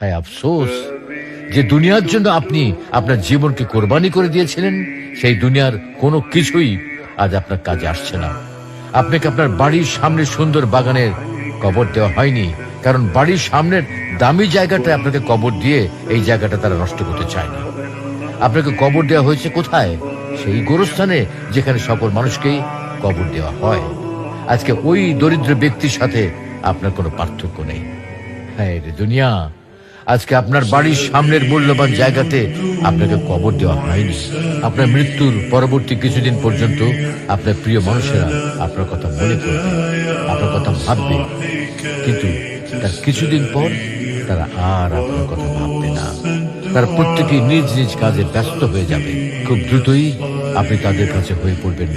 হায় আফসোস যে দুনিয়ার জন্য আপনি আপনার জীবনকে কোরবানি করে দিয়েছিলেন, সেই দুনিয়ার কোনো কিছুই আজ আপনার কাজে আসছে না। আপনাকে আপনার বাড়ির সামনে সুন্দর বাগানের কবর দেওয়া হয়নি, কারণ বাড়ির সামনের দামি জায়গাটায় আপনাকে কবর দিয়ে এই জায়গাটা তারা নষ্ট করতে চায়নি। আপনাকে কবর দেওয়া হয়েছে কোথায়? সেই গোরস্থানে, যেখানে সকল মানুষকেই কবর দেওয়া হয়। আজকে ওই দরিদ্র ব্যক্তির সাথে আপনার কোনো পার্থক্য নেই। হ্যাঁ রে দুনিয়া, আজকে আপনার বাড়ির সামনের মূল্যবান জায়গাতে আপনাকে কবর দেওয়া হয়নি। আপনার মৃত্যুর পরবর্তী কিছুদিন পর্যন্ত আপনার প্রিয় মানুষেরা আপনার কথা মনে করবে, আপনার কথা ভাববে, কিন্তু তার কিছুদিন পর তারা আর আপনার কথা ভাববে না। তারা প্রত্যেকেই নিজ নিজ কাজে ব্যস্ত হয়ে যাবে। খুব দ্রুতই আপনি তাদের কাছে হয়ে পড়বেন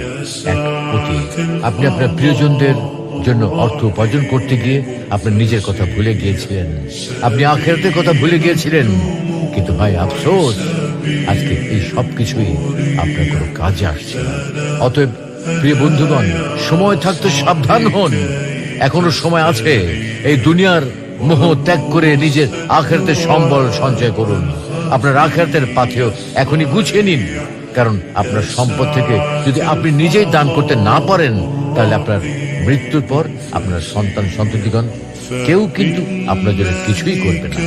এক অতীত। আপনি আপনার প্রিয়জনদের জন্য অর্থ উপার্জন করতে গিয়ে আপনার নিজের কথা ভুলে গিয়েছিলেন, আপনি আখিরাতের কথা ভুলে গিয়েছিলেন। কিন্তু ভাই আফসোস, আজকে এই সব কিছুই আপনার কোনো কাজে আসছে না। অতএব প্রিয় বন্ধুগণ, সময় থাকতে সাবধান হন। এখনো সময় আছে। এই দুনিয়ার মোহ ত্যাগ করে নিজের আখিরাতের সম্বল সঞ্চয় করুন। আপনার আখিরাতের পাথেও এখনই গুছিয়ে নিন, কারণ আপনার সম্পদ থেকে যদি আপনি নিজেই দান করতে না পারেন, তাহলে আপনার মৃত্যুর পর আপনার সন্তান সন্ততিগণ কেউ কিন্তু আপনার জন্য কিছুই করবে না।